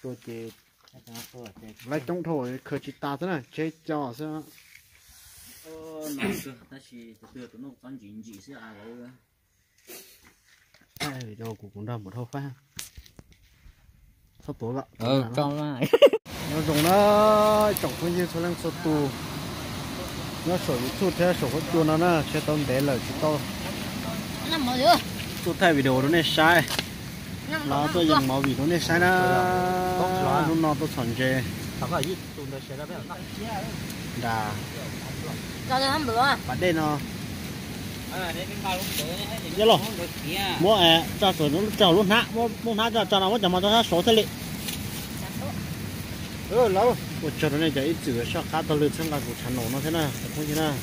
ตัวเจlại trong thổi khởi chỉ ta thế này chế cho sao nó cơ ta chỉ từ tụi nó con gì sẽ à rồi ai đâu cũng ra một thâu pha sắp tối lắm cho lại nó dùng nó trồng phương nhiên số lượng số tu nó sổ chút theo sổ có chuột nó nè sẽ tôm để lời chỉ to năm mười nữa tôi thay video nó này sai nó tôi dùng màu vì nó này sai nó lúc nó tôi chọn chê đà cho nó không được à bạn đây nó nhớ rồi mua cho sổ nó trào luôn hả mua hả cho nó cho mà cho số thế lệ lâu một chỗ này chỉ chữ sao cá tàu lươn sang là của chăn nổ nó thế nào không thế nào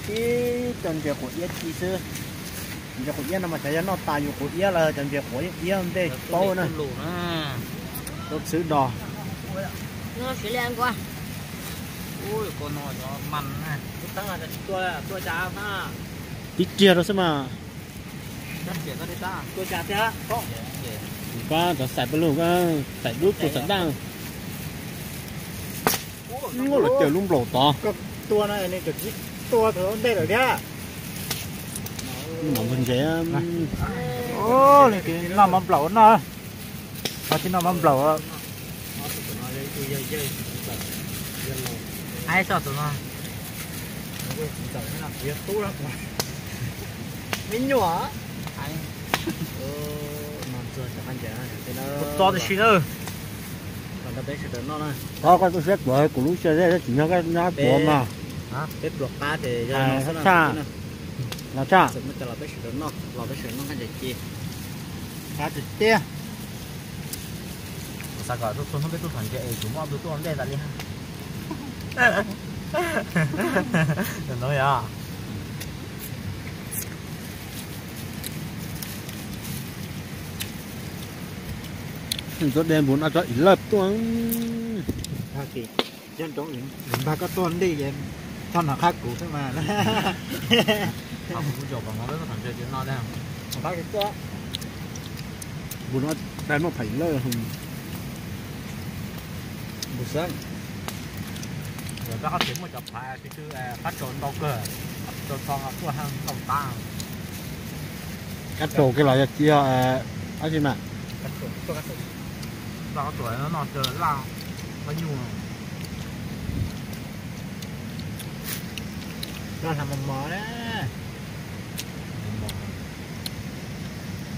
cái chân việc của yết chi sư việc của yết mà chạy nó tài của yết là chân việc của yết không đây to này tốt sứ đỏ nó sẽ lên qua ui con nồi nó mặn này tăng là tôi chả ha ít chia đó xem mà tôi chả thế không qua cho sải bự luôn sải đút của sải đang ngô là tiểu lung lổ toตัวnày này cáiตัวthứ đây rồi đấy mỏng hơn dễ ô này cái nó mắm lẩu nó chỉ nó mắm lẩu ai sao tụi nó mình nhỏ to thì xí nữa có cái xếp của lúc xe đấy chỉ nó cái nó của mà bếp luộc cá thì nó xa nó xa nó cho là bếp sữa nó hay để chi cá thịt tia sao cả tôi không biết tôi thành cái chúng mà tôi ăn đây là đi đừng nói à tôi đem muốn ăn cho ít lập tôi kỳ dân trong những ba cái tuần đi vậy cho nó khác cũ thế mà không có chỗ bằng nó rất là thành chuyện nó đây không ba cái đó muốn nó đem nó phải lơ hùng buổi sáng rồi các tiếng một chập phải thì cứ phát trốn bao cờ trốn phong ở khu hàng đồng ta cắt trổ cái loại chia anh chị mà cắt trốn bao tuổi nó chờ lao bao nhiêu nó làm một mỏ đấy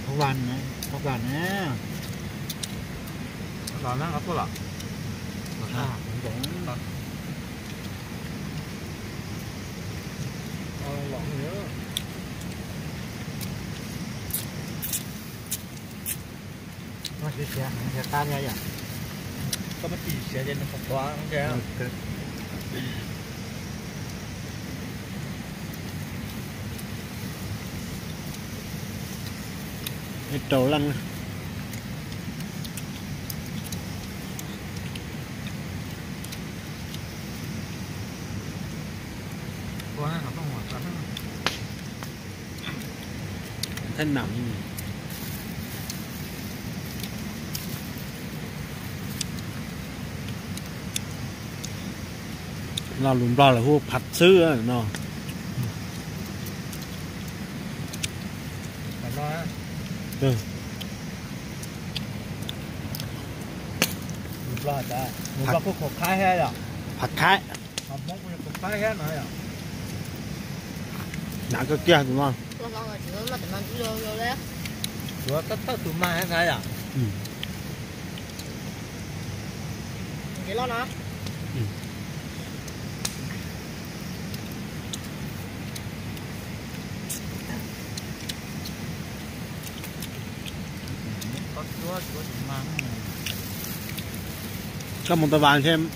không bàn nữa nó có lắm nó chỉ xe ta nha vậy có mấy chỉ xe trên nó không quá không xe cái trầu lăn thân nằm là lùm ra là hô phật sư á nó ừ rồi đã mình có cục khai hay à phật khai học món của cục khai hết rồi à nãy cái kia đúng không con là chỉ mà tụi nó chú vô đấy rồi tất tụi mai hay à vậy lo nó cho một tờ vàng xem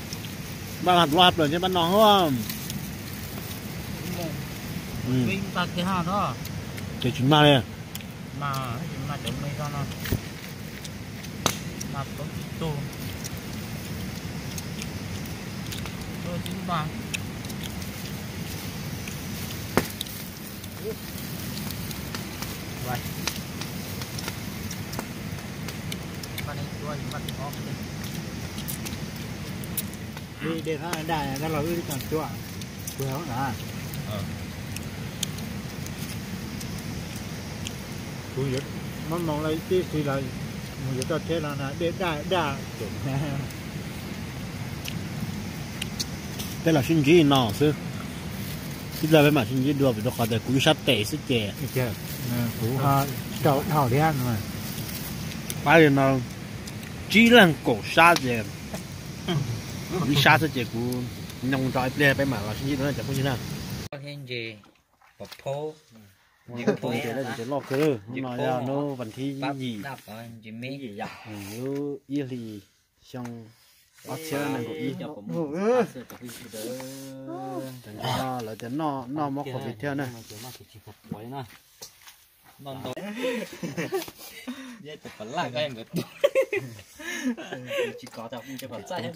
ba hạt loạt rồi trên bán nó không mình ta cái hạt đó để chúng ma đây mà chuẩn bị cho nó mà có tô tôi chính bằng vậy chua nhưng mà có đi để nó đại nó là đi còn chua chua không à chua nhất nó mong lấy tí thì là một cái thế là để đa đây là sinh gì nào chứ bây giờ với mà sinh gì đùa bị nó khó để cúi sát tệ sức trẻ chưa cú ha chậu thảo đi ăn mà bây giờ nó chỉ là cổ sát gì đi sát sức trẻ cú nhung trái bia với mà là sinh gì đó là chẳng có gì nào hiện gì bọc thô đi cái tôi để là để lọt cái nó là nó vấn thi gì đạp ở gì mấy gì vậy như y lì xong ở chơi này cũng y nó là cái nó móc vào việt theo này non đâu vậy thì phải là cái người chỉ có đâu chỉ có trái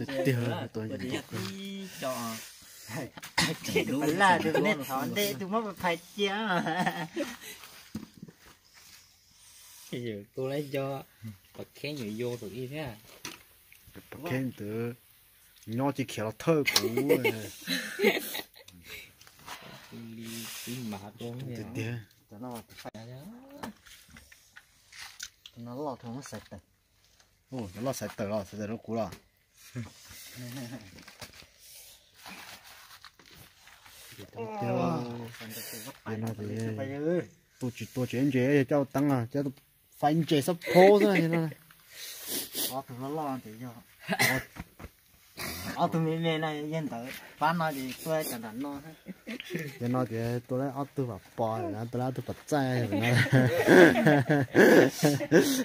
tôi cho đúng là được nên thọn để tụi nó phải chia giờ tôi lấy cho bật khé người vô tụi y thế à khen từ nhỏ chỉ khéo thơ cũ đi mà con nó lọt thằng nó sạch tật ô nó sạch tờ nó cũ rồi tôi chuyển chế cho tăng à cho phải chế sắp thô thế này nó thằng nó lo thì cho tụi mình này yên tới bán nó thì tôi chẳng đắn nó cho nó thì tôi lấy ớt tôi vào bò rồi tôi lấy tôi bật chay rồi nó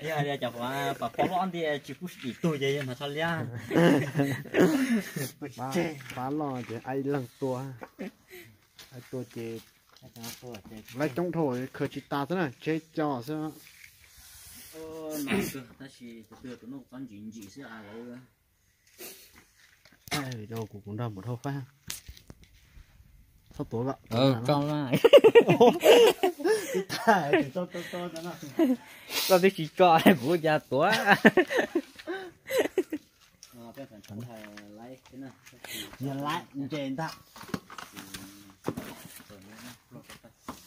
giờ chả phải bà phô lon thì chỉ có chỉ tôi vậy mà sao lia phá lo thì ai lăng tua ai tua thì lấy trong thổi khởi chỉ ta thế này chế cho sao nó cứ ta chỉ từ từ nó còn chuyện gì sẽ à rồi ai đâu cũng đâm một thâu phát sắp tối vậy con lại tai thì tôi đó nó có biết chỉ cho của gia tuổi cái phần thằng thầy lấy cái này nhận lại trên ta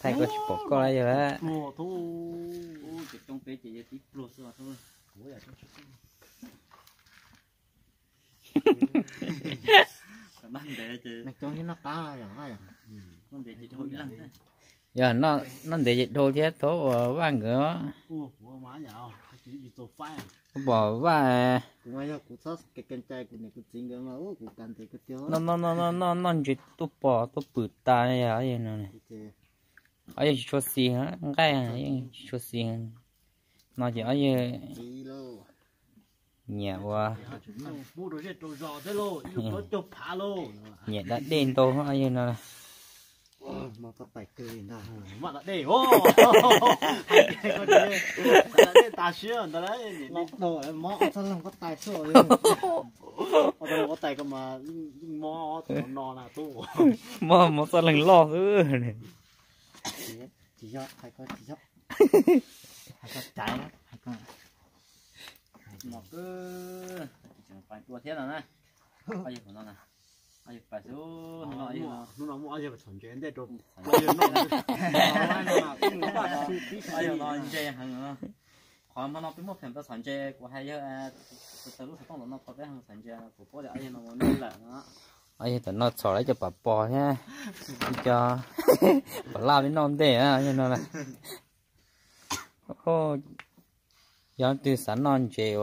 thầy có chỉ bỏ coi lại rồi á mùa thu trong cái chỉ tí plus rồi thôi ban để chứ này cho nó cá rồi hay ban để chỉ thôi lắm giờ nó để dịch thôi chứ thôi ba người bỏ va ngoài ra cũng sót cái canh chay của này cũng chính cái mà cũng cần thì cái tiêu nó chỉ tu bỏ tu bự ta này à vậy này ở đây cho xì hả cái này cho xì nó chỉ ở đây nhẹ quá nhẹ đã đen tôi ở đây nè mà có tài cười nè mà đã để ô đã để ta xưa đó đấy nó rồi mỏ sao làm có tài rồi ở có tài cơ mà mỏ nó là tu mà sao lần lo thứ này chỉ cho hay có chỉ cho hay có trái hay có nó cứ phải tua thế nào nè ai của nó nè ai phải số nó mua ai phải chọn chuyện để cho ai nó chơi hàng còn mà nó bị một phần ta chọn chơi của hai giờ từ lúc xong nó có cái hàng chọn chơi của bố để ai nó muốn là nó ai tụi nó xỏ lấy cho bà bò nha cho bà lao đến non để á như nó là ô giờ từ sáng non chơi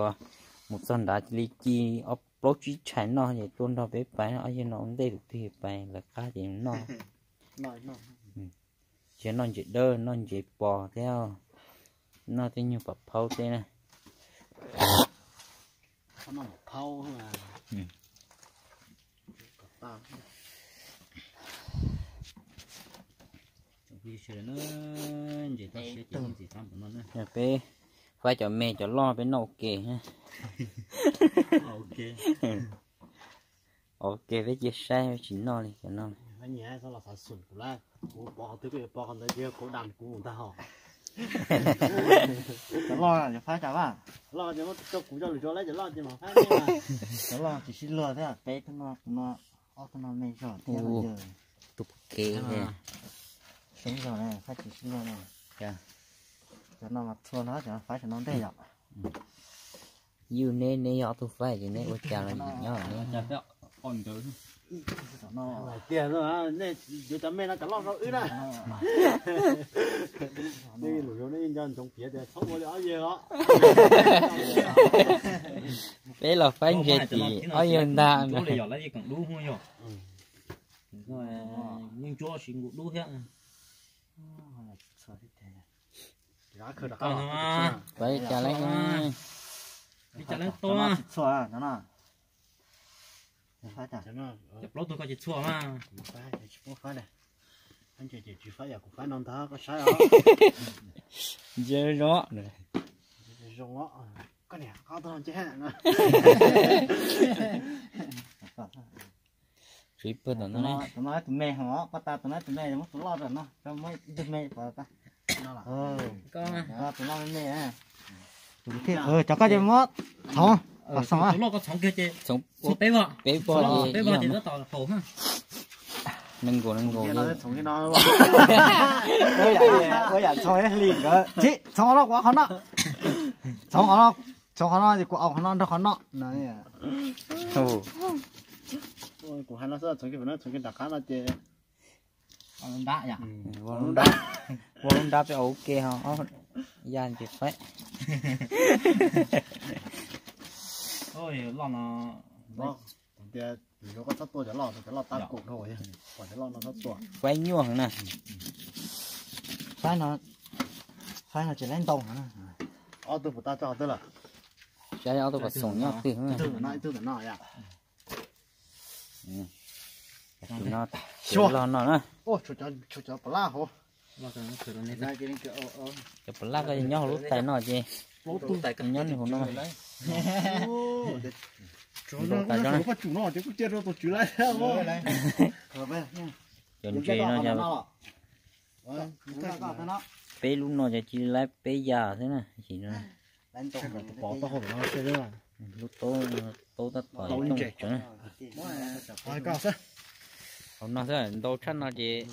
một tuần đã đi chi ốp lót chỉ chạy nó vậy tuần đó bé phải ở như nó đây được thì phải là cá gì nó chỉ non chỉ đơ non chỉ bò theo nó tên như bắp phao thế này nó phao mà vì chuyện nó chỉ ta sẽ từng gì tham của nó nữa bé phải cho mẹ cho lo bé nấu kề ha ok với chia sẻ chỉ nó đi cho nó anh nhớ sao là phải sủng của la của bỏ tới cái bỏ con đấy kia của đàn của người ta họ Cháu lo là phải chả ba. lo cho nó cho cụ cho lười cho lấy cho lo cho mà phải mà Cháu lo chỉ xin lừa thế à, bé nó mê rồi, thế là giờ tục kế nè sống rồi này, phải chỉ xin lừa này. Dạ. Cho nó mà thua nó cho nó phải cho nó đây rồi. yêu nên nên họ thuộc phải thì nên ôi chà là gì nhá Chả phải còn tới. Nó tiền rồi à nên giờ tao mẹ nó cả lo nó ư đây đây lười cho nó in trong phía thì không có gì gì đó bé là phải gì thì ở yên ta chỗ này là gì còn đủ không nhỉ? Rồi nhưng chỗ xin cũng đủ hết. giá khởi À. phải trả lấy Đi trả lên to. Xóa à, nó nào. Phải trả. nó Chụp lót tôi có chỉ xóa mà. phải chỉ phải này anh chỉ phải giờ cũng phải non tháo có sai dễ rõ rồi dùng đó cái này có tao chứ hả chỉ bớt nó này Tụi nói tụi mẹ hả? Có ta tụi nói tụi mẹ nó tụi lo rồi nó. Cho mấy tụi mẹ vào ta. Tụi nó mẹ à. Cho cái gì mất. Thôi. Xong á. lo có sống kia chứ sống sống bé vợ bé bò bé vợ thì nó tỏ khổ ha nâng cổ nó sống cái nó Ôi dạ xong ấy liền đó. Chị, xong nó quá khó nó. Xong nó thì của ông nó khó nó. Này à. ôi của hai nó sẽ sống cái đặc khác nó chơi còn đã nhỉ vốn đáp cho ok không gian thì phải ôi lo nó đó thì nó có thất tuổi cho lo ta cột thôi còn cho lo nó thất tuổi quay nhuộm hả nè Phải nó chỉ lên tông hả? tôi phụ ta cho tôi là trái áo tôi phải sống nhá từ từ nó vậy nó lo nó ô cho pala hổ lo cho nó sửa lên này cái cái cái phần lá cái nhau lúc tay nó gì lúc lúc tay cầm nhón thì không nó nó có chủ nó chứ cũng chưa đâu tôi chủ lại đâu này chuẩn chơi nó cho bé lúc nó chỉ lấy bé già thế này chỉ nó Lên tông rồi. bỏ tao không nó chơi nữa lúc tô tắt khỏi trong chỗ này ai cao sao không nó sẽ đâu chân nó chỉ